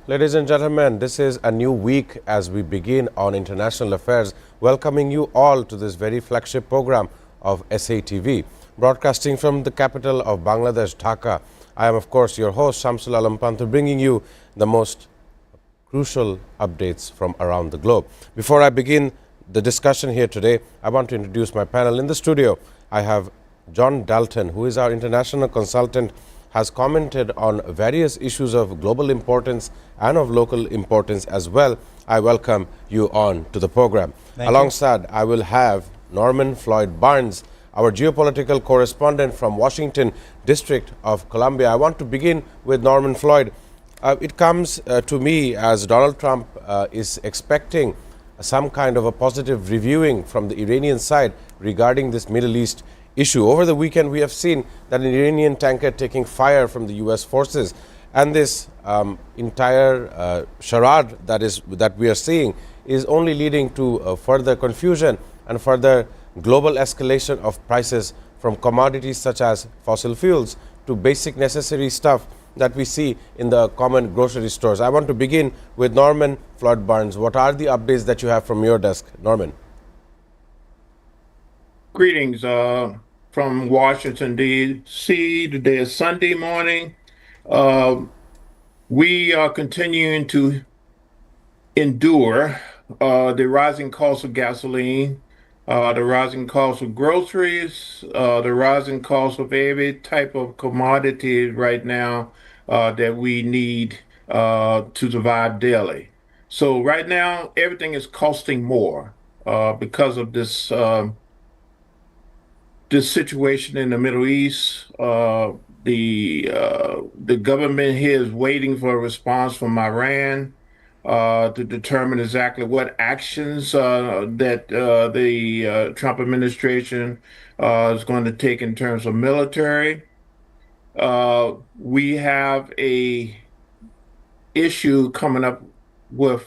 Ladies and gentlemen, this is a new week as we begin on international affairs, welcoming you all to this very flagship program of SATV, broadcasting from the capital of Bangladesh, Dhaka. I am, of course, your host, Shamsul Alam Panthu, bringing you the most crucial updates from around the globe. Before I begin the discussion here today, I want to introduce my panel. In the studio, I have John Dalton, who is our international consultant, has commented on various issues of global importance and of local importance as well. I welcome you on to the program. Alongside, I will have Norman Floyd Barnes, our geopolitical correspondent from Washington, District of Columbia. I want to begin with Norman Floyd. It comes to me as Donald Trump is expecting some kind of a positive reviewing from the Iranian side regarding this Middle East issue. Over the weekend, we have seen that an Iranian tanker taking fire from the U.S. forces, and this entire charade that we are seeing is only leading to further confusion and further global escalation of prices from commodities such as fossil fuels to basic necessary stuff that we see in the common grocery stores. I want to begin with Norman Floyd Barnes. What are the updates that you have from your desk, Norman? Greetings from Washington, D.C. Today is Sunday morning. We are continuing to endure the rising cost of gasoline, the rising cost of groceries, the rising cost of every type of commodity right now that we need to survive daily. So right now, everything is costing more because of this situation in the Middle East. The government here is waiting for a response from Iran to determine exactly what actions that the Trump administration is going to take in terms of military. We have a issue coming up with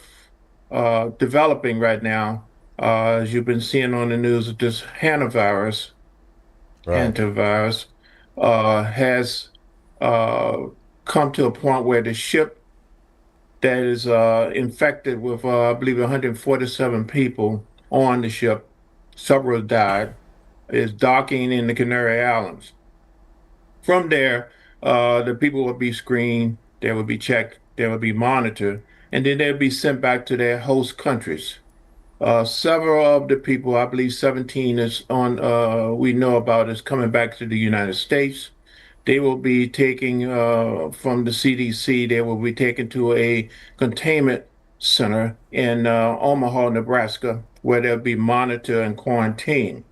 developing right now, as you've been seeing on the news, of this hantavirus. Right. Antivirus has come to a point where the ship that is infected with, I believe, 147 people on the ship, several died, is docking in the Canary Islands. From there, the people will be screened, they will be checked, they will be monitored, and then they'll be sent back to their host countries. Several of the people, I believe 17 is on, we know about, is coming back to the United States. They will be taking from the CDC, they will be taken to a containment center in Omaha, Nebraska, where they'll be monitored and quarantined.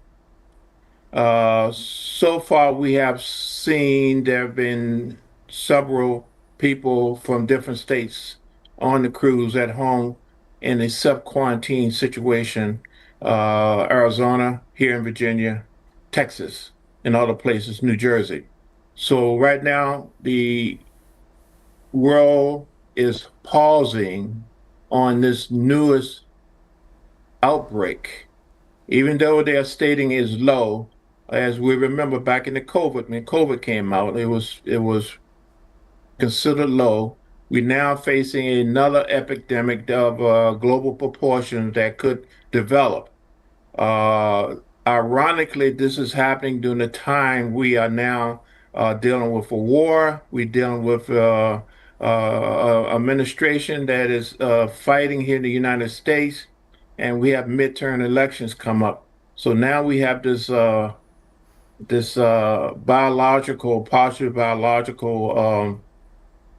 So far, we have seen there have been several people from different states on the cruise at home in a self-quarantine situation, Arizona, here in Virginia, Texas, and other places, New Jersey. So right now, the world is pausing on this newest outbreak. Even though they are stating is low, as we remember back in the COVID, when COVID came out, it was considered low. We're now facing another epidemic of global proportions that could develop. Ironically, this is happening during the time we are now dealing with a war. We're dealing with administration that is fighting here in the United States, and we have midterm elections come up. So now we have this biological, partial biological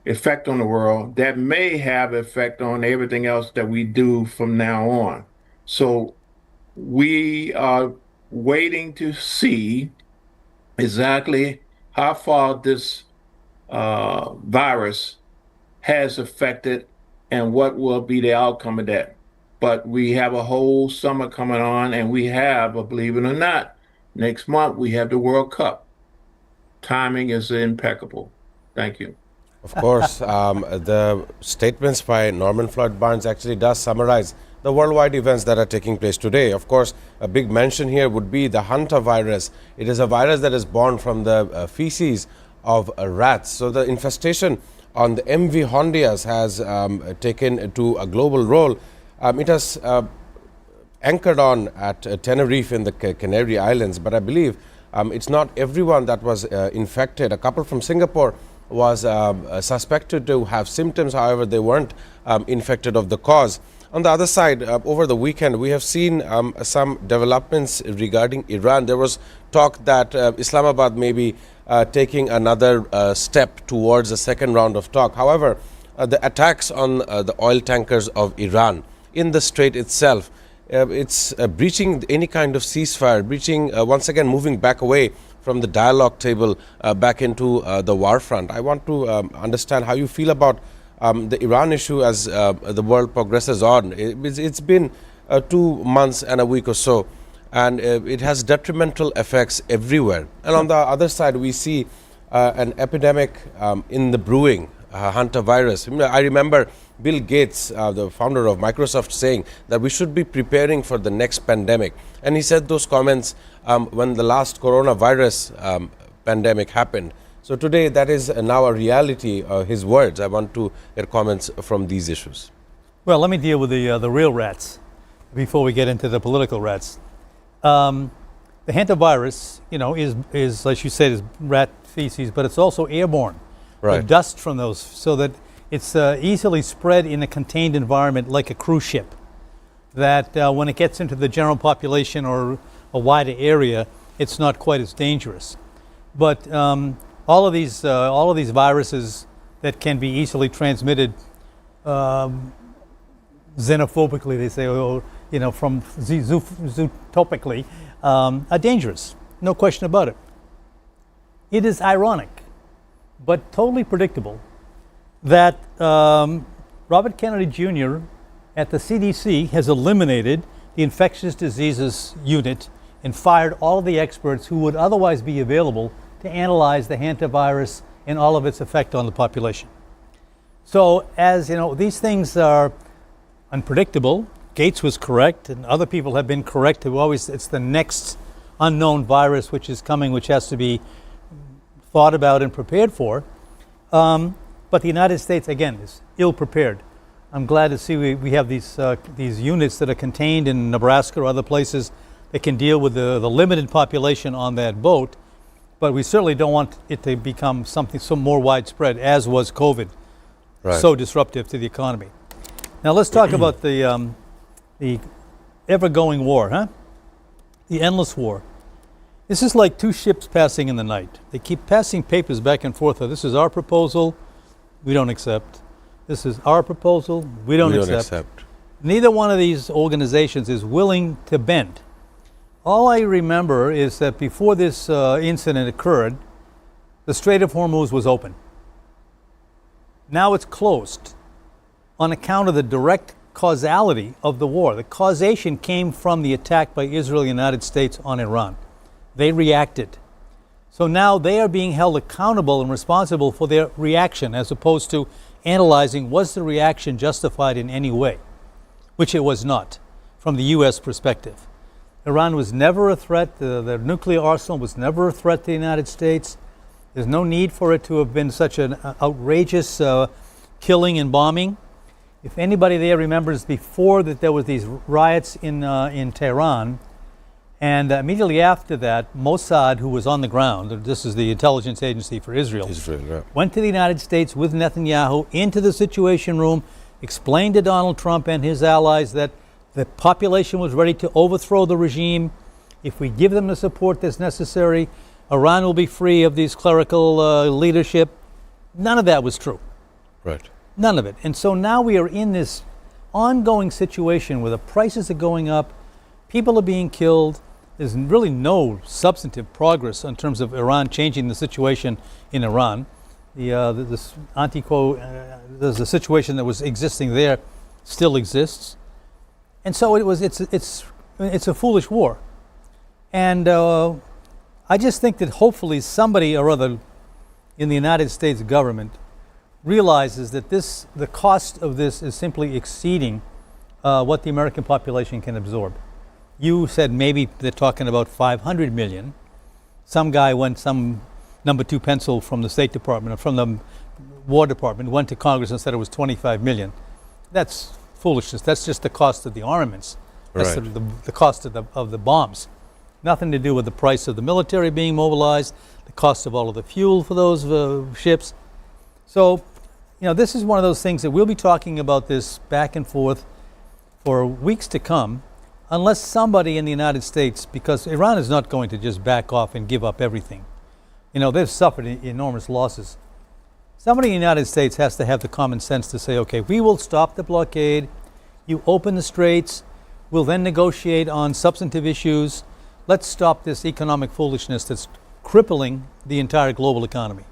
effect on the world that may have effect on everything else that we do from now on. So we are waiting to see exactly how far this virus has affected and what will be the outcome of that. But we have a whole summer coming on, and we have, believe it or not, next month we have the World Cup. Timing is impeccable. Thank you. Of course, the statements by Norman Floyd Barnes actually does summarize the worldwide events that are taking place today. Of course, a big mention here would be the hantavirus. It is a virus that is born from the feces of rats. So the infestation on the MV Hondias has taken to a global role. It has anchored on at Tenerife in the Canary Islands, but I believe it's not everyone that was infected. A couple from Singapore was suspected to have symptoms, however, they weren't infected of the cause. On the other side, over the weekend, we have seen some developments regarding Iran. There was talk that Islamabad may be taking another step towards a second round of talk. However, the attacks on the oil tankers of Iran in the strait itself, it's breaching any kind of ceasefire, breaching, once again, moving back away from the dialogue table back into the war front. I want to understand how you feel about the Iran issue as the world progresses on. It's been 2 months and a week or so, and it has detrimental effects everywhere. And on the other side, we see an epidemic in the brewing, Hunter virus. I remember Bill Gates, the founder of Microsoft, saying that we should be preparing for the next pandemic. And he said those comments when the last coronavirus pandemic happened. So today that is now a reality, his words. I want to hear comments from these issues. Well, let me deal with the real rats before we get into the political rats. The hantavirus, is, as you said, is rat feces, but it's also airborne. Right. The dust from those, so that it's easily spread in a contained environment like a cruise ship. That when it gets into the general population or a wider area, it's not quite as dangerous. But all of these viruses that can be easily transmitted xenophobically, they say, or from zootopically, are dangerous. No question about it. It is ironic, but totally predictable, that Robert Kennedy Jr. at the CDC has eliminated the infectious diseases unit and fired all of the experts who would otherwise be available to analyze the hantavirus and all of its effect on the population. So, as you know, these things are unpredictable. Gates was correct, and other people have been correct. It's the next unknown virus which is coming, which has to be thought about and prepared for. But the United States, again, is ill prepared. I'm glad to see we have these units that are contained in Nebraska or other places that can deal with the limited population on that boat. But we certainly don't want it to become something so more widespread, as was COVID, Right. So disruptive to the economy. Now let's talk about the ever-going war, huh? The endless war. This is like two ships passing in the night. They keep passing papers back and forth. This is our proposal, we don't accept. This is our proposal, we don't accept. Neither one of these organizations is willing to bend. All I remember is that before this incident occurred, the Strait of Hormuz was open. Now it's closed on account of the direct causality of the war. The causation came from the attack by Israel and the United States on Iran. They reacted. So now they are being held accountable and responsible for their reaction, as opposed to analyzing, was the reaction justified in any way, which it was not from the U.S. perspective. Iran was never a threat. The nuclear arsenal was never a threat to the United States. There's no need for it to have been such an outrageous killing and bombing. If anybody there remembers before that there was these riots in Tehran, and immediately after that, Mossad, who was on the ground, this is the intelligence agency for Israel, Yeah. went to the United States with Netanyahu into the Situation Room, explained to Donald Trump and his allies that the population was ready to overthrow the regime. If we give them the support that's necessary, Iran will be free of these clerical leadership. None of that was true. Right. None of it. And so now we are in this ongoing situation where the prices are going up, people are being killed. There's really no substantive progress in terms of Iran changing the situation in Iran. The situation that was existing there still exists. And so it's a foolish war. And I just think that hopefully somebody or other in the United States government realizes that the cost of this is simply exceeding what the American population can absorb. You said maybe they're talking about 500 million. Some guy went, some number two pencil from the State Department or from the War Department went to Congress and said it was 25 million. That's foolishness. That's just the cost of the armaments. That's Right. the cost of the bombs. Nothing to do with the price of the military being mobilized, the cost of all of the fuel for those ships. So, this is one of those things that we'll be talking about this back and forth for weeks to come, unless somebody in the United States, because Iran is not going to just back off and give up everything. They've suffered enormous losses. Somebody in the United States has to have the common sense to say, okay, we will stop the blockade, you open the straits, we'll then negotiate on substantive issues. Let's stop this economic foolishness that's crippling the entire global economy.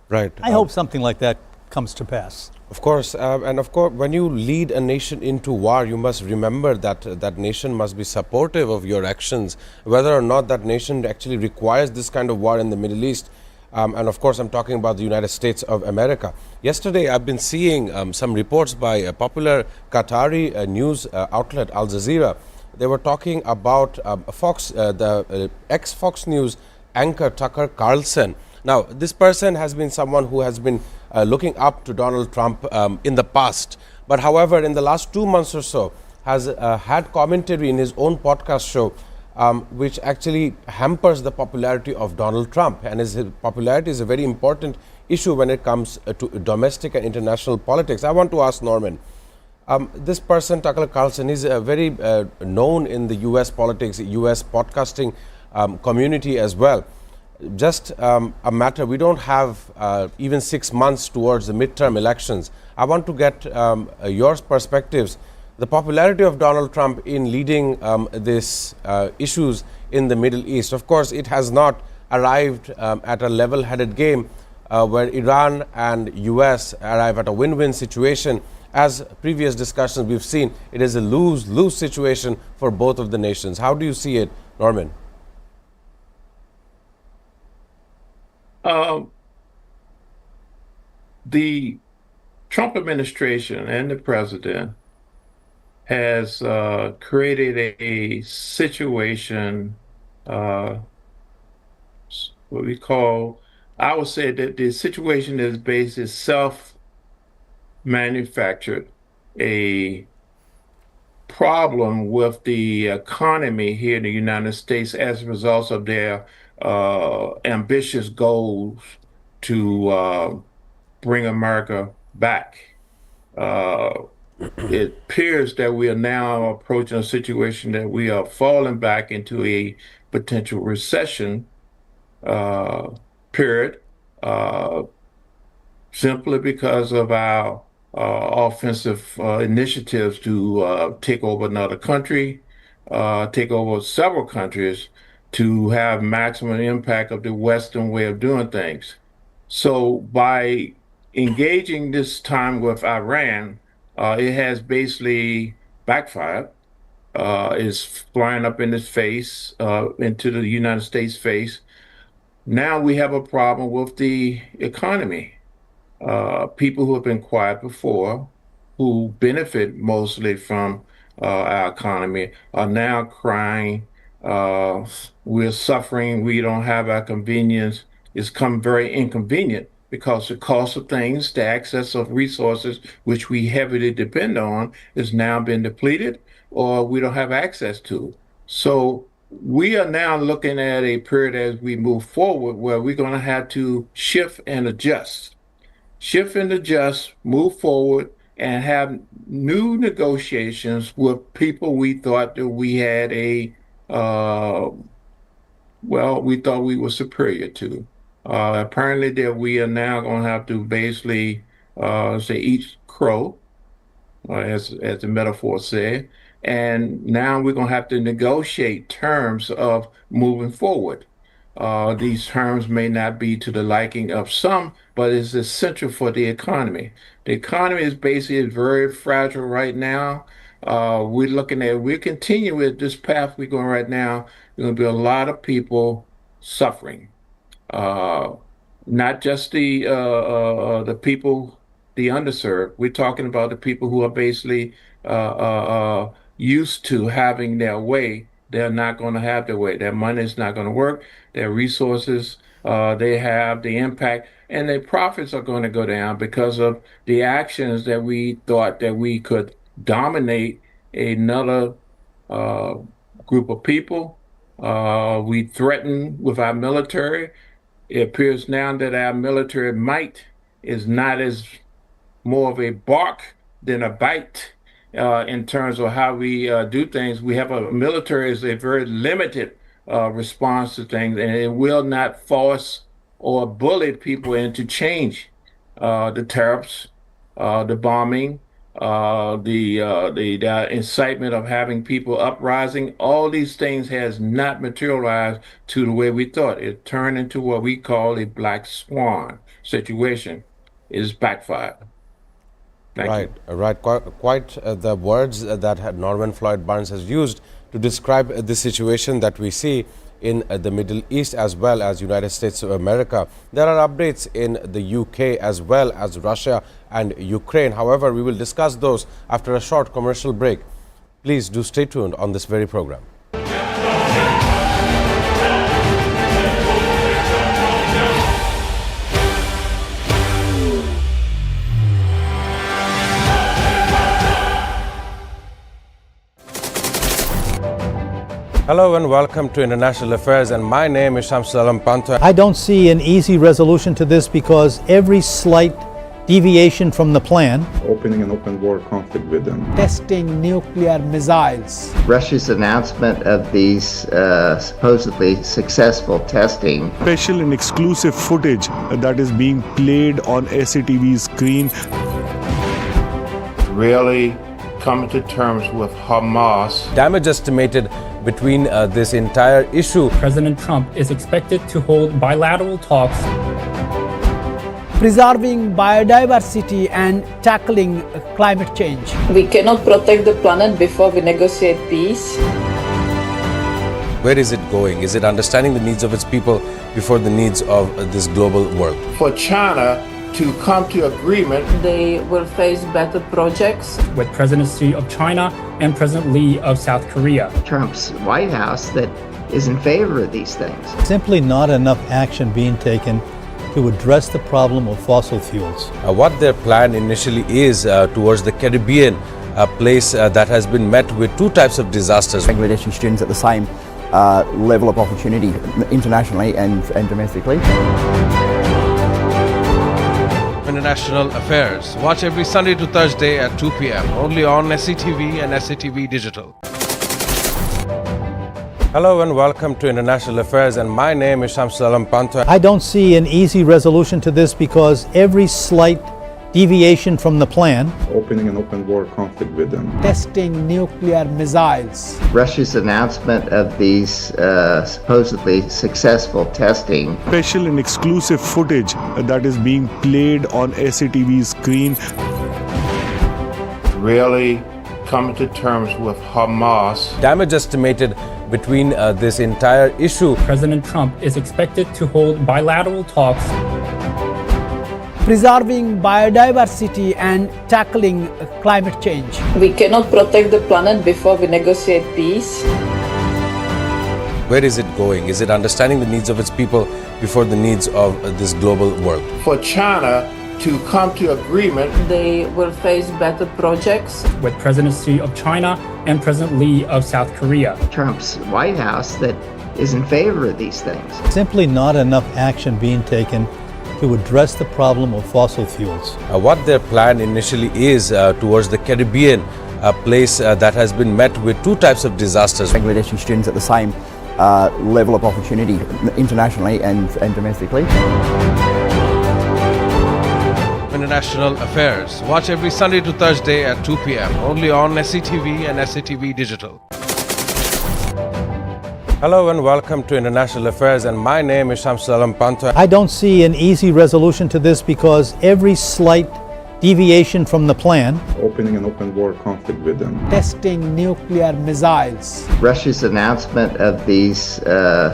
Right. I hope something like that comes to pass. Of course, and of course, when you lead a nation into war, you must remember that that nation must be supportive of your actions, whether or not that nation actually requires this kind of war in the Middle East. And of course, I'm talking about the United States of America. Yesterday, I've been seeing some reports by a popular Qatari news outlet, Al Jazeera. They were talking about the ex-Fox News anchor Tucker Carlson. Now, this person has been someone who has been looking up to Donald Trump in the past. But however, in the last 2 months or so, has had commentary in his own podcast show, which actually hampers the popularity of Donald Trump. And his popularity is a very important issue when it comes to domestic and international politics. I want to ask Norman. This person, Tucker Carlson, is very known in the U.S. politics, U.S. podcasting community as well. Just a matter, we don't have even 6 months towards the midterm elections. I want to get your perspectives. The popularity of Donald Trump in leading these issues in the Middle East. Of course, it has not arrived at a level-headed game where Iran and U.S. arrive at a win-win situation. As previous discussions we've seen, it is a lose-lose situation for both of the nations. How do you see it, Norman? The Trump administration and the president has created a situation, what we call, I would say that the situation is basically self-manufactured, a problem with the economy here in the United States as a result of their ambitious goals to bring America back. It appears that we are now approaching a situation that we are falling back into a potential recession period, simply because of our offensive initiatives to take over another country, take over several countries to have maximum impact of the Western way of doing things. So by engaging this time with Iran, it has basically backfired. It's flying up in its face, into the United States face. Now we have a problem with the economy. People who have been quiet before, who benefit mostly from our economy, are now crying. We're suffering. We don't have our convenience. It's come very inconvenient because the cost of things, the access of resources, which we heavily depend on, is now been depleted or we don't have access to. So we are now looking at a period as we move forward where we're going to have to shift and adjust. Shift and adjust, move forward, and have new negotiations with people we thought that we had we thought we were superior to. Apparently that we are now going to have to basically say eat crow, as the metaphor said, and now we're going to have to negotiate terms of moving forward. These terms may not be to the liking of some, but it's essential for the economy. The economy is basically very fragile right now. We continue with this path we're going right now. There's going to be a lot of people suffering. Not just the people, the underserved. We're talking about the people who are basically used to having their way. They're not going to have their way. Their money is not going to work. Their resources they have, the impact, and their profits are going to go down because of the actions that we thought that we could dominate another uh, group of people. We threaten with our military. It appears now that our military might is not as more of a bark than a bite in terms of how we do things. We have a military is a very limited response to things, and it will not force or bully people into change. The tariffs, the bombing, the incitement of having people uprising, all these things has not materialized to the way we thought. It turned into what we call a black swan situation. It is backfired. Right, right. Quite the words that Norman Floyd Barnes has used to describe the situation that we see in the Middle East as well as United States of America. There are updates in the UK as well as Russia and Ukraine. However, we will discuss those after a short commercial break. Please do stay tuned on this very program. Hello and welcome to International Affairs, and my name is Shamsul Alam Panto. I don't see an easy resolution to this because every slight deviation from the plan, opening an open war conflict with them, testing nuclear missiles, Russia's announcement of these supposedly successful testing, special and exclusive footage that is being played on SATV screen. Really coming to terms with Hamas. Damage estimated between this entire issue. President Trump is expected to hold bilateral talks. preserving biodiversity and tackling climate change. We cannot protect the planet before we negotiate peace. Where is it going? Is it understanding the needs of its people before the needs of this global world? For China to come to agreement, They will face better projects. With President Xi of China and President Lee of South Korea. Trump's White House that is in favor of these things. simply not enough action being taken to address the problem of fossil fuels. What their plan initially is towards the Caribbean, a place that has been met with two types of disasters. Bangladeshi students at the same level of opportunity internationally and domestically. International Affairs. Watch every Sunday to Thursday at 2 p.m. only on SATV and SATV Digital. Hello and welcome to International Affairs, and my name is Shamsul Alam Panto. I don't see an easy resolution to this because every slight deviation from the plan, opening an open war conflict with them, Testing nuclear missiles. Russia's announcement of these supposedly successful testing, Special and exclusive footage that is being played on SATV screen. really coming to terms with Hamas. Damage estimated between this entire issue. President Trump is expected to hold bilateral talks. Preserving biodiversity and tackling climate change. We cannot protect the planet before we negotiate peace. Where is it going? Is it understanding the needs of its people before the needs of this global world? For China to come to agreement, They will face better projects. With President Xi of China and President Lee of South Korea. Trump's White House that is in favor of these things. simply not enough action being taken to address the problem of fossil fuels. What their plan initially is towards the Caribbean, a place that has been met with two types of disasters. Bangladeshi students at the same level of opportunity internationally and domestically. International Affairs. Watch every Sunday to Thursday at 2 p.m. only on SATV and SATV Digital. Hello and welcome to International Affairs, and my name is Shamsul Alam Panto. I don't see an easy resolution to this because every slight deviation from the plan, opening an open war conflict with them, Testing nuclear missiles. Russia's announcement of these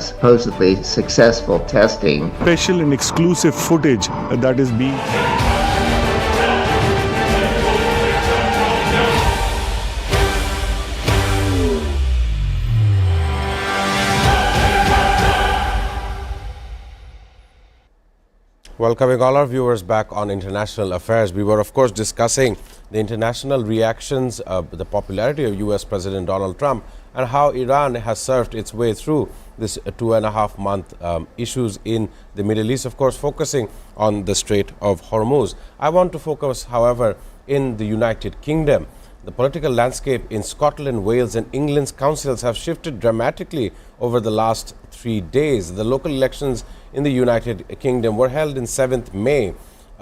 supposedly successful testing, Special and exclusive footage that is being Welcoming all our viewers back on International Affairs. We were, of course, discussing the international reactions, the popularity of U.S. President Donald Trump, and how Iran has surfed its way through this 2.5-month issues in the Middle East, of course, focusing on the Strait of Hormuz. I want to focus, however, in the United Kingdom. The political landscape in Scotland, Wales and England's councils have shifted dramatically over the last 3 days. The local elections in the United Kingdom were held in 7th May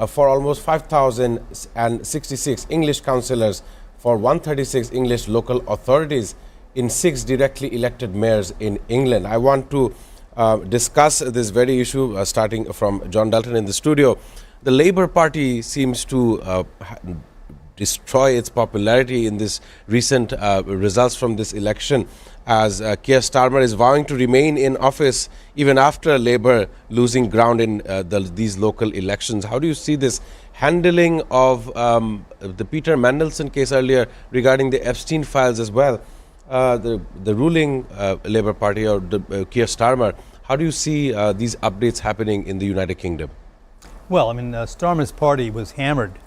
for almost 5,066 English councillors for 136 English local authorities in 6 directly elected mayors in England. I want to discuss this very issue starting from John Dalton in the studio. The Labour Party seems to destroy its popularity in this recent results from this election, as Keir Starmer is vowing to remain in office even after Labour losing ground in these local elections. How do you see this handling of the Peter Mandelson case earlier regarding the Epstein files as well? The ruling Labour Party or Keir Starmer, how do you see these updates happening in the United Kingdom? Well, I mean, Starmer's party was hammered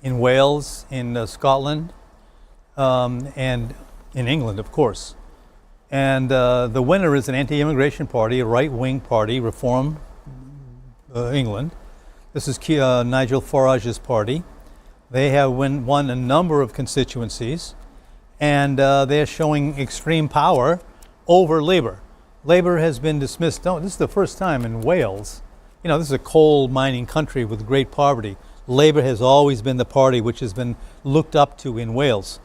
in Wales, in Scotland, and in England, of course. And the winner is an anti-immigration party, a right-wing party, Reform England. This is Nigel Farage's party. They have won a number of constituencies, and they're showing extreme power over Labour. Labour has been dismissed. No, this is the first time in Wales. You know, this is a coal mining country with great poverty. Labour has always been the party which has been looked up to in Wales.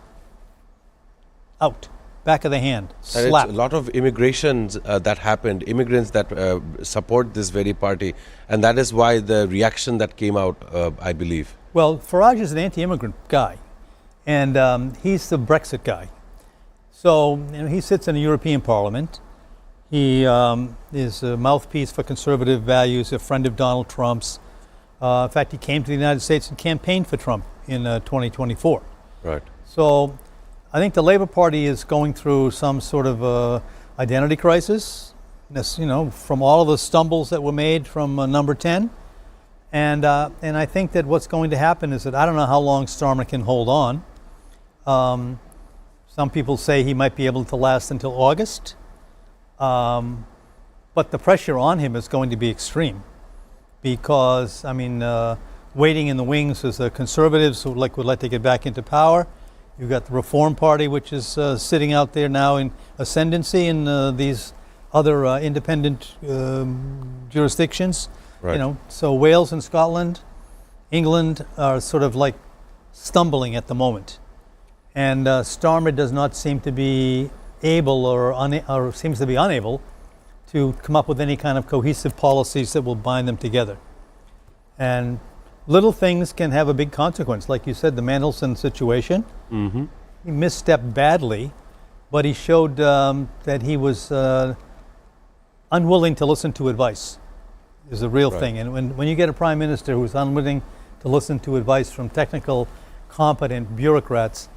Out, back of the hand, slap. A lot of immigrations that happened, immigrants that support this very party, and that is why the reaction that came out, I believe. Well, Farage is an anti-immigrant guy, and he's the Brexit guy. So he sits in the European Parliament. He is a mouthpiece for conservative values, a friend of Donald Trump's. In fact, he came to the United States and campaigned for Trump in 2024. Right. So I think the Labour Party is going through some sort of identity crisis, you know, from all of the stumbles that were made from number 10. And I think that what's going to happen is that I don't know how long Starmer can hold on. Some people say he might be able to last until August. But the pressure on him is going to be extreme. Because, I mean, waiting in the wings is the Conservatives who would like to get back into power. You've got the Reform Party, which is sitting out there now in ascendancy in these other independent jurisdictions. Right. You know, so Wales and Scotland, England are sort of like stumbling at the moment. And Starmer does not seem to be able or seems to be unable to come up with any kind of cohesive policies that will bind them together. And little things can have a big consequence. Like you said, the Mandelson situation. Mm-hmm. He misstepped badly, but he showed that he was unwilling to listen to advice. Is a real thing. And when you get a prime minister who's unwilling to listen to advice from technical, competent bureaucrats,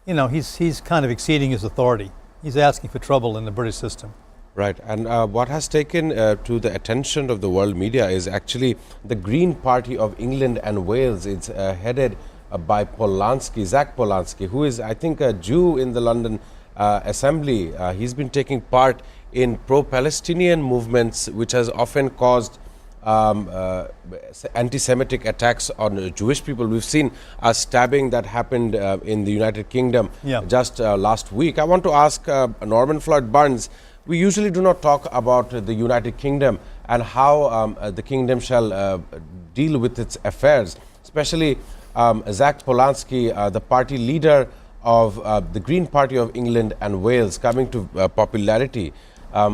you know, he's kind of exceeding his authority. He's asking for trouble in the British system. Right, and what has taken to the attention of the world media is actually the Green Party of England and Wales. It's headed by Zach Polanski, who is, I think, a Jew in the London Assembly. He's been taking part in pro-Palestinian movements, which has often caused anti-Semitic attacks on Jewish people. We've seen a stabbing that happened in the United Kingdom just last week. I want to ask Norman Floyd Burns. We usually do not talk about the United Kingdom and how the kingdom shall deal with its affairs, especially Zach Polanski, the party leader of the Green Party of England and Wales, coming to popularity,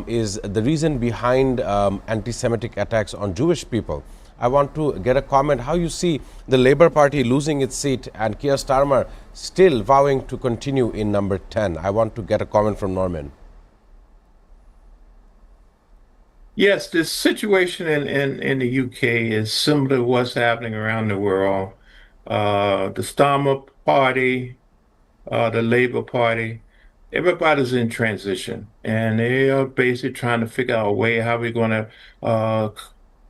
is the reason behind anti-Semitic attacks on Jewish people. I want to get a comment how you see the Labour Party losing its seat and Keir Starmer still vowing to continue in number 10. I want to get a comment from Norman. Yes, the situation in the UK is similar to what's happening around the world. The Starmer Party, the Labour Party, everybody's in transition, and they are basically trying to figure out a way how we're going to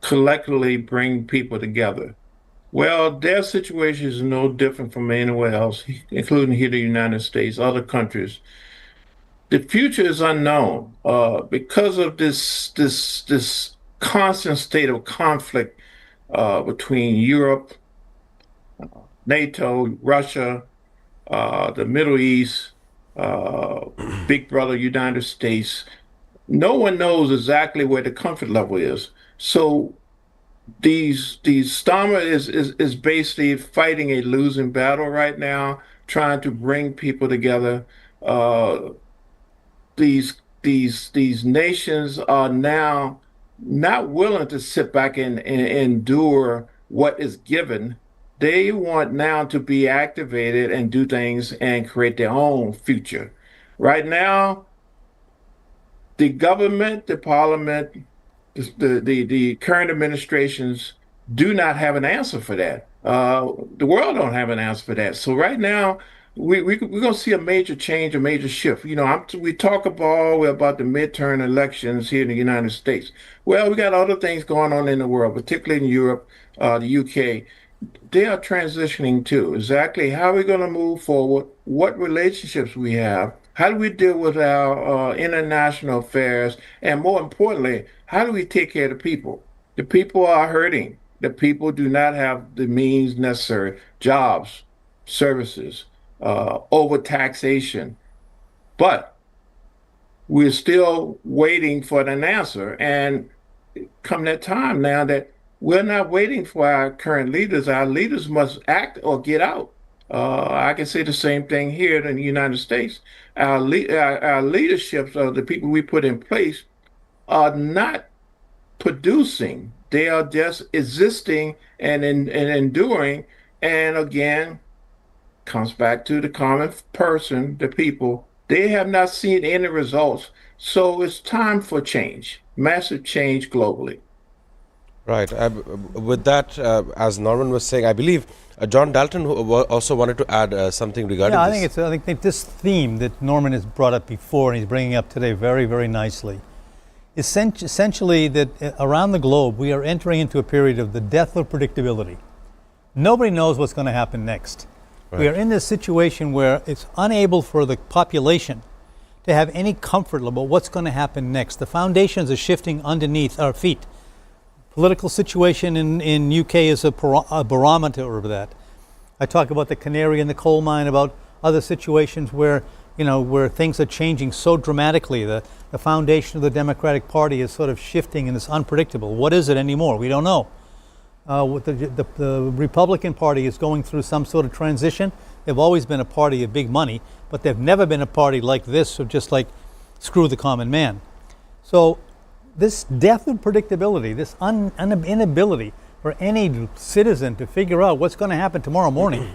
collectively bring people together. Well, their situation is no different from anywhere else, including here in the United States, other countries. The future is unknown because of this constant state of conflict between Europe, NATO, Russia, the Middle East, uh, Big Brother United States. No one knows exactly where the comfort level is. So these Starmer is basically fighting a losing battle right now, trying to bring people together. Uh, these nations are now not willing to sit back and endure what is given. They want now to be activated and do things and create their own future. Right now, the government, the parliament, the current administrations do not have an answer for that. The world don't have an answer for that. So right now, we're going to see a major change, a major shift. You know, we talk about the midterm elections here in the United States. Well, we got other things going on in the world, particularly in Europe, the UK. They are transitioning too. Exactly how are we going to move forward? What relationships we have? How do we deal with our international affairs? And more importantly, how do we take care of the people? The people are hurting. The people do not have the means necessary, jobs, services, overtaxation. But we're still waiting for an answer. And come that time now that we're not waiting for our current leaders. Our leaders must act or get out. I can say the same thing here in the United States. Our leaderships, the people we put in place, are not producing. They are just existing and enduring. And again, comes back to the common person, the people. They have not seen any results. So it's time for change, massive change globally. Right. With that, as Norman was saying, I believe John Dalton also wanted to add something regarding this. I think this theme that Norman has brought up before and he's bringing up today very, very nicely. Essentially that around the globe, we are entering into a period of the death of predictability. Nobody knows what's going to happen next. Right. We are in this situation where it's unable for the population to have any comfort about what's going to happen next. The foundations are shifting underneath our feet. Political situation in UK is a barometer of that. I talk about the canary in the coal mine, about other situations where things are changing so dramatically. The foundation of the Democratic Party is sort of shifting and it's unpredictable. What is it anymore? We don't know. The Republican Party is going through some sort of transition. They've always been a party of big money, but they've never been a party like this, of just like screw the common man. So this death of predictability, this inability for any citizen to figure out what's going to happen tomorrow morning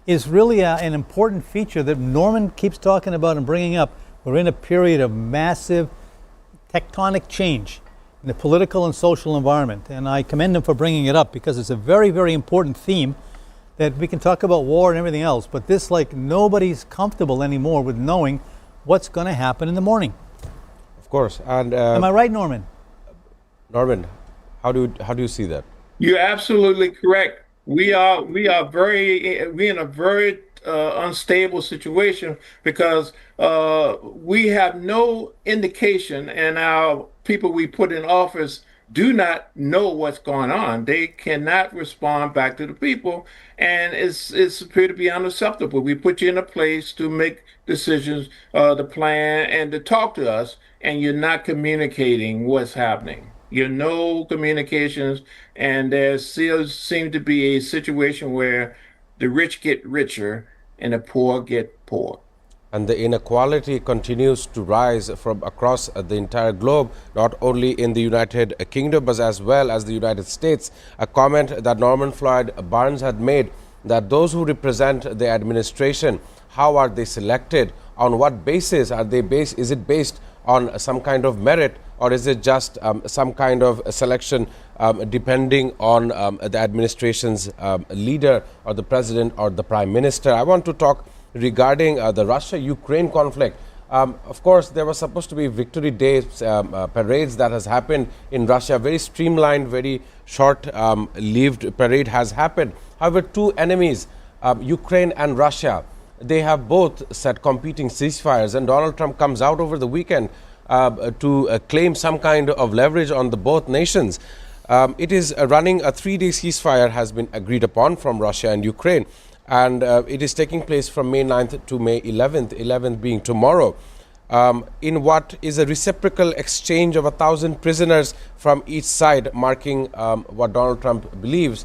is really an important feature that Norman keeps talking about and bringing up. We're in a period of massive tectonic change in the political and social environment, and I commend him for bringing it up because it's a very, very important theme that we can talk about war and everything else, but this, like, nobody's comfortable anymore with knowing what's going to happen in the morning. Of course. And am I right, Norman? Norman, how do you see that? You're absolutely correct. We're in a very unstable situation because we have no indication, and our people we put in office do not know what's going on. They cannot respond back to the people, and it's appeared to be unacceptable. We put you in a place to make decisions, to plan, and to talk to us, and you're not communicating what's happening. You're no communications, and there still seems to be a situation where the rich get richer and the poor get poor. And the inequality continues to rise from across the entire globe, not only in the United Kingdom, but as well as the United States. A comment that Norman Floyd Barnes had made, that those who represent the administration, how are they selected? On what basis are they based? Is it based on some kind of merit, or is it just some kind of selection depending on the administration's leader or the president or the prime minister? I want to talk regarding the Russia-Ukraine conflict. Of course, there was supposed to be Victory Day parades that has happened in Russia. Very streamlined, very short-lived parade has happened. However, two enemies, Ukraine and Russia, they have both set competing ceasefires, and Donald Trump comes out over the weekend to claim some kind of leverage on the both nations. It is running a 3-day ceasefire has been agreed upon from Russia and Ukraine, and it is taking place from May 9th to May 11th, 11th being tomorrow, in what is a reciprocal exchange of 1,000 prisoners from each side, marking what Donald Trump believes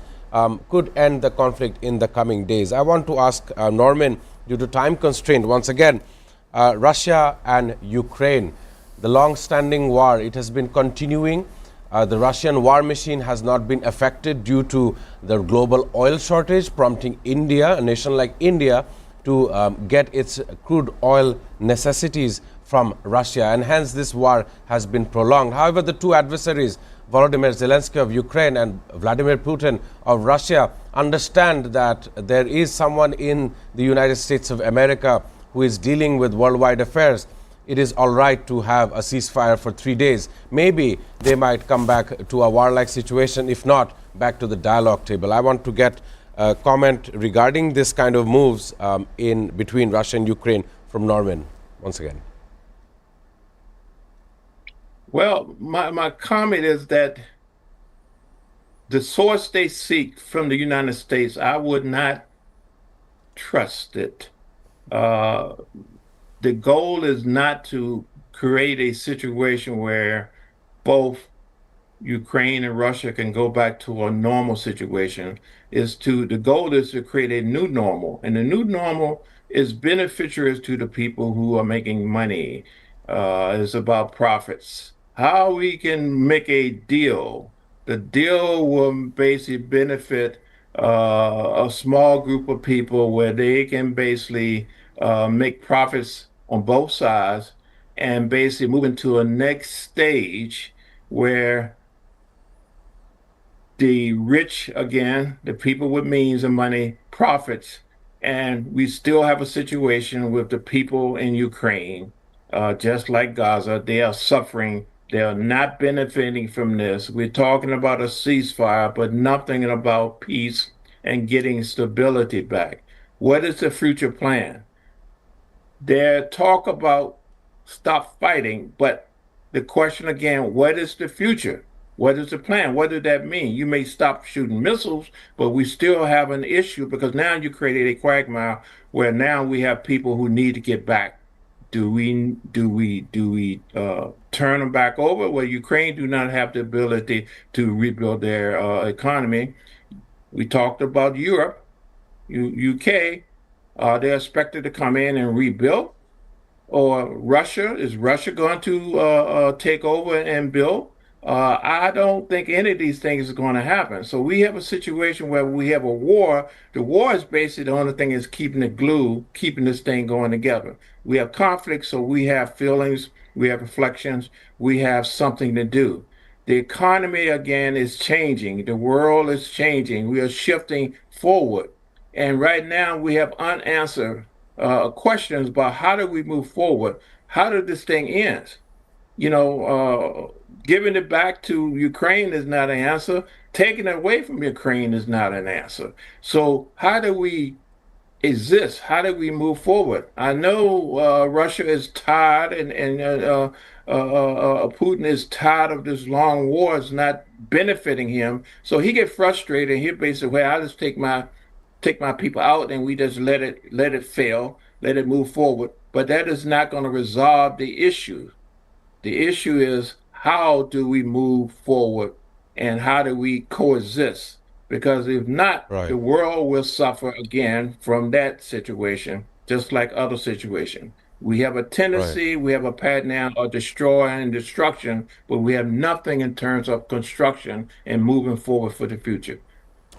could end the conflict in the coming days. I want to ask Norman, due to time constraint, once again, Russia and Ukraine, the long-standing war, it has been continuing. The Russian war machine has not been affected due to the global oil shortage, prompting India, a nation like India, to get its crude oil necessities from Russia, and hence this war has been prolonged. However, the two adversaries, Volodymyr Zelensky of Ukraine and Vladimir Putin of Russia, understand that there is someone in the United States of America who is dealing with worldwide affairs. It is all right to have a ceasefire for 3 days. Maybe they might come back to a warlike situation, if not, back to the dialogue table. I want to get a comment regarding this kind of moves in between Russia and Ukraine from Norman, once again. Well, my comment is that the source they seek from the United States, I would not trust it. The goal is not to create a situation where both Ukraine and Russia can go back to a normal situation. The goal is to create a new normal, and the new normal is beneficial to the people who are making money. It's about profits. How we can make a deal. The deal will basically benefit a small group of people where they can basically make profits on both sides and basically move into a next stage where the rich, again, the people with means and money, profits, and we still have a situation with the people in Ukraine, just like Gaza. They are suffering. They are not benefiting from this. We're talking about a ceasefire, but nothing about peace and getting stability back. What is the future plan? There's talk about stop fighting, but the question again, what is the future? What is the plan? What does that mean? You may stop shooting missiles, but we still have an issue because now you created a quagmire where now we have people who need to get back. Do we turn them back over? Well, Ukraine do not have the ability to rebuild their economy. We talked about Europe, UK. They're expected to come in and rebuild. Or Russia, is Russia going to take over and build? I don't think any of these things is going to happen. So we have a situation where we have a war. The war is basically the only thing is keeping the glue, keeping this thing going together. We have conflict, so we have feelings, we have reflections, we have something to do. The economy, again, is changing. The world is changing. We are shifting forward. And right now we have unanswered questions about how do we move forward? How did this thing end? Giving it back to Ukraine is not an answer. Taking it away from Ukraine is not an answer. So how do we exist? How do we move forward? I know Russia is tired and Putin is tired of this long war. It's not benefiting him. So he get frustrated. He basically, well, I just take my people out and we just let it fail, let it move forward. But that is not going to resolve the issue. The issue is how do we move forward and how do we coexist? Because if not, the world will suffer again from that situation, just like other situations. We have a tendency, we have a pattern now of destroy and destruction, but we have nothing in terms of construction and moving forward for the future.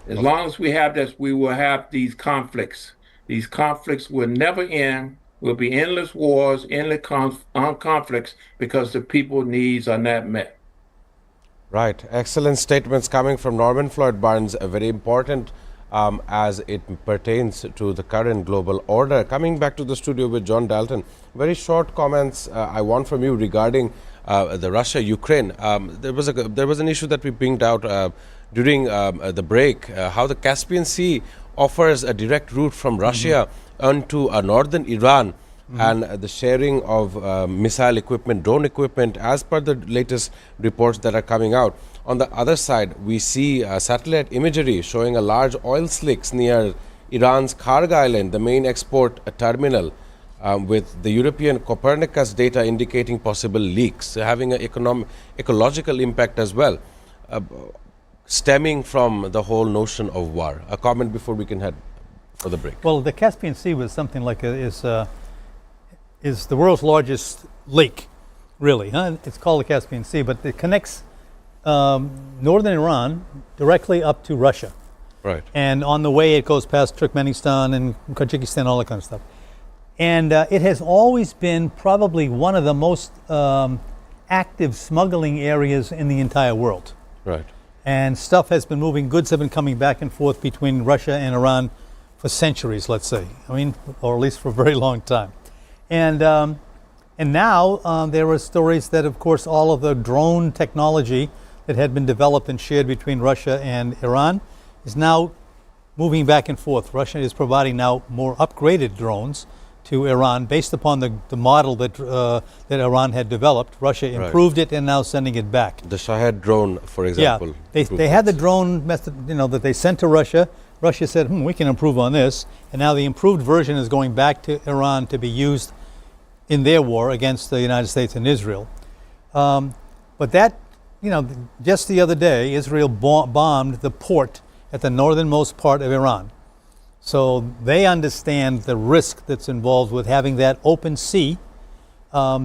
As long as we have this, we will have these conflicts. These conflicts will never end. Will be endless wars, endless conflicts because the people's needs are not met. Right. Excellent statements coming from Norman Floyd Barnes, a very important as it pertains to the current global order. Coming back to the studio with John Dalton, very short comments I want from you regarding the Russia-Ukraine. There was an issue that we bringed out during the break, how the Caspian Sea offers a direct route from Russia onto northern Iran, and the sharing of missile equipment, drone equipment, as per the latest reports that are coming out. On the other side, we see satellite imagery showing a large oil slicks near Iran's Kharg Island, the main export terminal, with the European Copernicus data indicating possible leaks, having an ecological impact as well, stemming from the whole notion of war. A comment before we can head for the break. Well, the Caspian Sea was something like is the world's largest lake, really. It's called the Caspian Sea, but it connects northern Iran directly up to Russia. Right. And on the way, it goes past Turkmenistan and Kyrgyzstan, all that kind of stuff. And it has always been probably one of the most active smuggling areas in the entire world. Right. And stuff has been moving, goods have been coming back and forth between Russia and Iran for centuries, let's say. I mean, or at least for a very long time. And now there are stories that, of course, all of the drone technology that had been developed and shared between Russia and Iran is now moving back and forth. Russia is providing now more upgraded drones to Iran based upon the model that Iran had developed. Russia improved it and now sending it back. The Shahed drone, for example. Yeah, they had the drone method, that they sent to Russia. Russia said, we can improve on this. And now the improved version is going back to Iran to be used in their war against the United States and Israel. But that, just the other day, Israel bombed the port at the northernmost part of Iran. So they understand the risk that's involved with having that open sea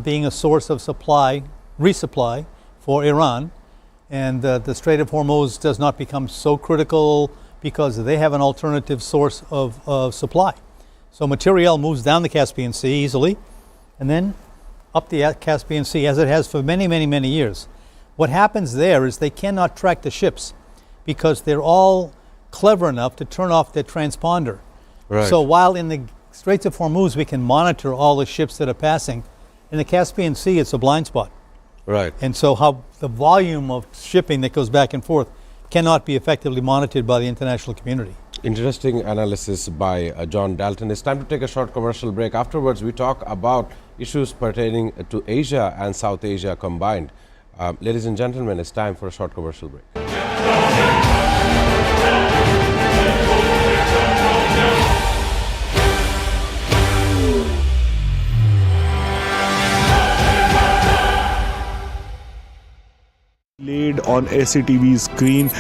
being a source of resupply for Iran. And the Strait of Hormuz does not become so critical because they have an alternative source of supply. So material moves down the Caspian Sea easily and then up the Caspian Sea, as it has for many, many, many years. What happens there is they cannot track the ships because they're all clever enough to turn off their transponder. Right. So while in the Straits of Hormuz we can monitor all the ships that are passing, in the Caspian Sea it's a blind spot. Right. And so how the volume of shipping that goes back and forth cannot be effectively monitored by the international community. Interesting analysis by John Dalton. It's time to take a short commercial break. Afterwards, we talk about issues pertaining to Asia and South Asia combined. Ladies and gentlemen, it's time for a short commercial break. Laid on SATV's screen.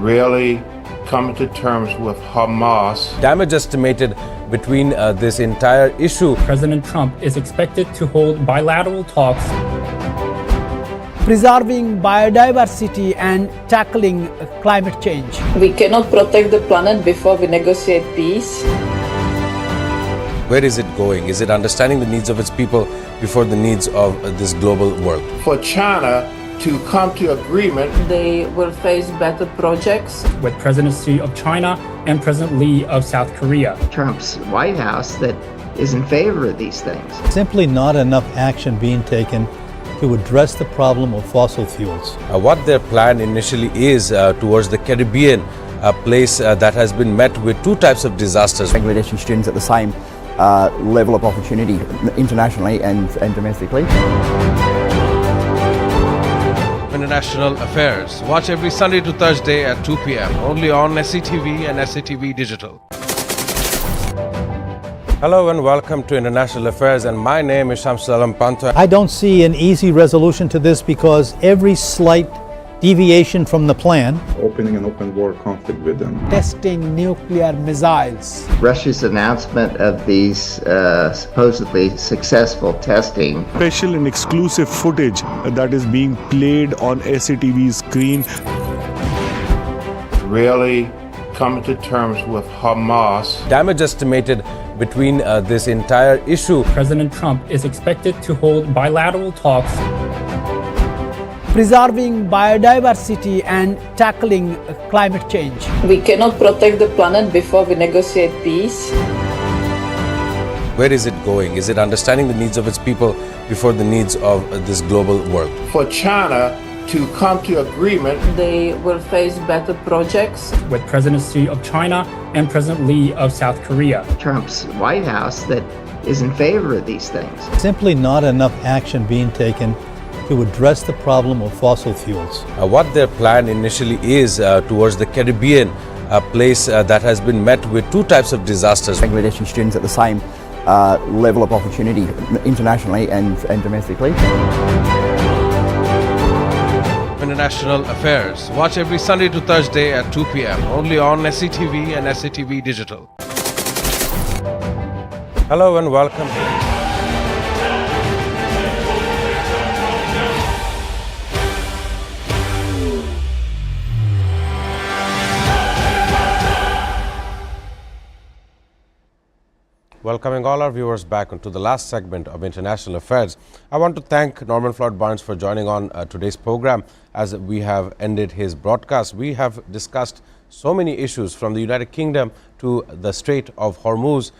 Really coming to terms with Hamas. Damage estimated between this entire issue. President Trump is expected to hold bilateral talks. Preserving biodiversity and tackling climate change. We cannot protect the planet before we negotiate peace. Where is it going? Is it understanding the needs of its people before the needs of this global world? For China to come to agreement, They will face better projects. With President Xi of China and President Lee of South Korea. Trump's White House that is in favor of these things. Simply not enough action being taken to address the problem of fossil fuels. What their plan initially is towards the Caribbean, a place that has been met with two types of disasters. Bangladeshi students at the same level of opportunity internationally and domestically. International Affairs. Watch every Sunday to Thursday at 2 p.m. only on SATV and SATV Digital. Hello and welcome to International Affairs, and my name is Shamsul Alam Panta. I don't see an easy resolution to this because every slight deviation from the plan, Opening an open war conflict with them. Testing nuclear missiles. Russia's announcement of these supposedly successful testing. Special and exclusive footage that is being played on SATV's screen. really coming to terms with Hamas. Damage estimated between this entire issue. President Trump is expected to hold bilateral talks. preserving biodiversity and tackling climate change. We cannot protect the planet before we negotiate peace. Where is it going? Is it understanding the needs of its people before the needs of this global world? For China to come to agreement, They will face better projects. with presidency of China and President Lee of South Korea. Trump's White House that is in favor of these things. Simply not enough action being taken to address the problem of fossil fuels. What their plan initially is towards the Caribbean, a place that has been met with two types of disasters. Bangladeshi students at the same level of opportunity internationally and domestically. International Affairs. Watch every Sunday to Thursday at 2 p.m. only on SATV and SATV Digital. Hello and welcome. Welcoming all our viewers back onto the last segment of International Affairs. I want to thank Norman Floyd Barnes for joining on today's program. As we have ended his broadcast, we have discussed so many issues from the United Kingdom to the Strait of Hormuz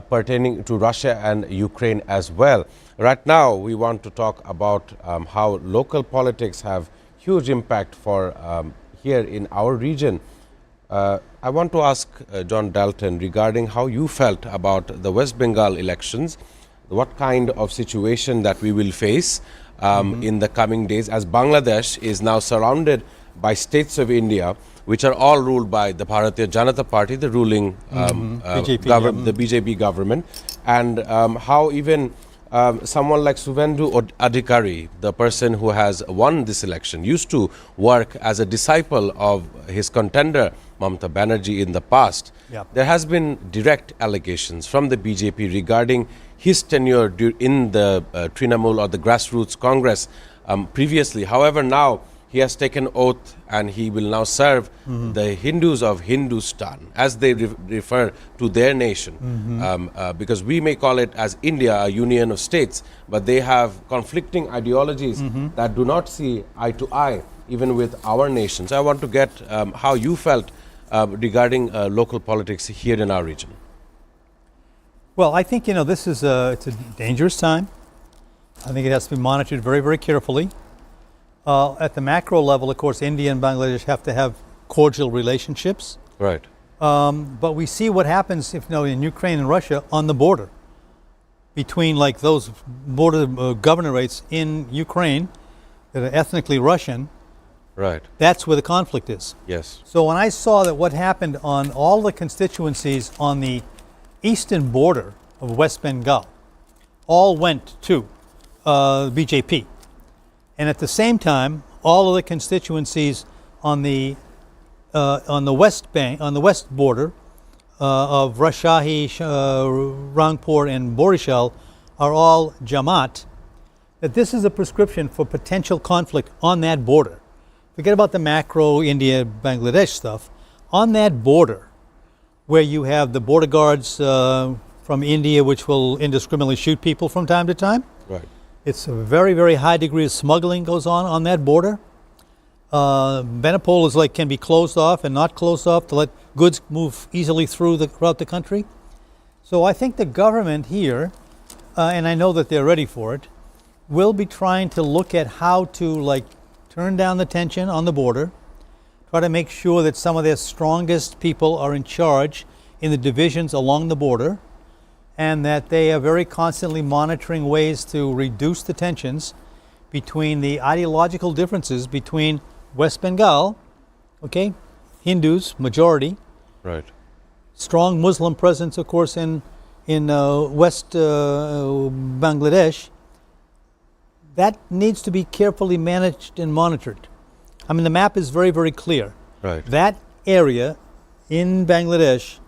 pertaining to Russia and Ukraine as well. Right now, we want to talk about how local politics have huge impact for here in our region. I want to ask John Dalton regarding how you felt about the West Bengal elections, what kind of situation that we will face in the coming days, as Bangladesh is now surrounded by states of India which are all ruled by the Bharatiya Janata Party, the ruling the BJP government, and how even someone like Suvendu Adhikari, the person who has won this election, used to work as a disciple of his contender Mamata Banerjee in the past. There has been direct allegations from the BJP regarding his tenure in the Trinamool or the Grassroots Congress previously. However, now he has taken oath and he will now serve the Hindus of Hindustan, as they refer to their nation, because we may call it as India, a union of states, but they have conflicting ideologies that do not see eye to eye even with our nation. So I want to get how you felt regarding local politics here in our region. Well, I think, this is it's a dangerous time. I think it has to be monitored very, very carefully. At the macro level, of course, India and Bangladesh have to have cordial relationships. Right. But we see what happens in Ukraine and Russia on the border between those border governorates in Ukraine that are ethnically Russian. Right. That's where the conflict is. Yes. So when I saw that what happened on all the constituencies on the eastern border of West Bengal all went to BJP. And at the same time, all of the constituencies on the west bank, on the west border of Rajshahi, Rangpur, and Borishal are all Jamaat. That this is a prescription for potential conflict on that border. Forget about the macro India-Bangladesh stuff. On that border, where you have the border guards from India, which will indiscriminately shoot people from time to time. Right. It's a very, very high degree of smuggling goes on that border. Benapole is can be closed off and not closed off to let goods move easily throughout the country. So I think the government here, and I know that they're ready for it, will be trying to look at how to turn down the tension on the border, try to make sure that some of their strongest people are in charge in the divisions along the border, and that they are very constantly monitoring ways to reduce the tensions between the ideological differences between West Bengal, Hindus, majority. Right. Strong Muslim presence, of course, in West Bangladesh. That needs to be carefully managed and monitored. I mean, the map is very, very clear. Right. That area in Bangladesh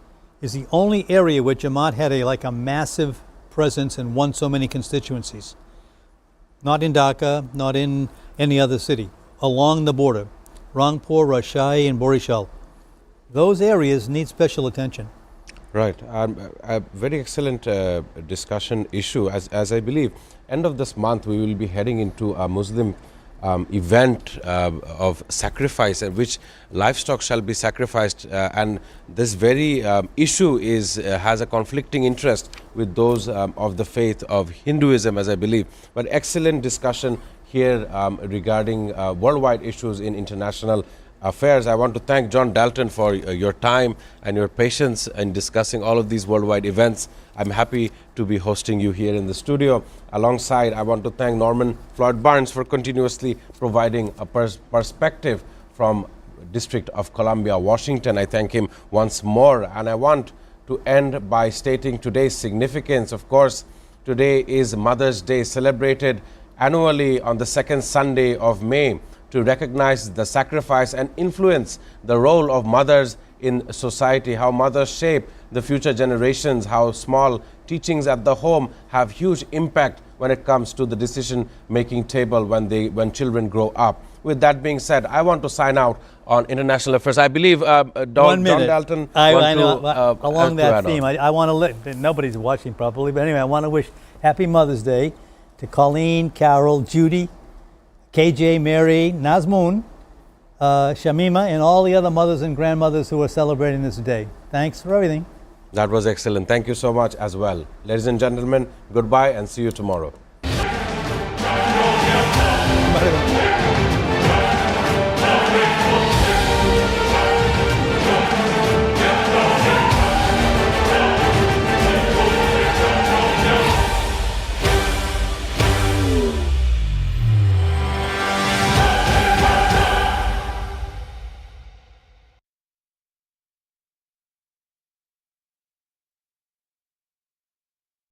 is the only area where Jamaat had a massive presence and won so many constituencies. Not in Dhaka, not in any other city. Along the border, Rangpur, Rajshahi, and Borishal. Those areas need special attention. Right. A very excellent discussion issue, as I believe end of this month we will be heading into a Muslim event of sacrifice, in which livestock shall be sacrificed, and this very issue has a conflicting interest with those of the faith of Hinduism, as I believe. But excellent discussion here regarding worldwide issues in international affairs. I want to thank John Dalton for your time and your patience in discussing all of these worldwide events. I'm happy to be hosting you here in the studio. Alongside, I want to thank Norman Floyd Barnes for continuously providing a perspective from District of Columbia, Washington. I thank him once more, and I want to end by stating today's significance. Of course, today is Mother's Day, celebrated annually on the second Sunday of May, to recognize the sacrifice and influence the role of mothers in society, how mothers shape the future generations, how small teachings at the home have huge impact when it comes to the decision-making table when children grow up. With that being said, I want to sign out on international affairs. I believe John Dalton along that theme, I want to let, nobody's watching probably, but anyway, I want to wish Happy Mother's Day to Colleen, Carol, Judy, KJ, Mary, Nazmoon, Shamima, and all the other mothers and grandmothers who are celebrating this day. Thanks for everything. That was excellent. Thank you so much as well. Ladies and gentlemen, goodbye and see you tomorrow.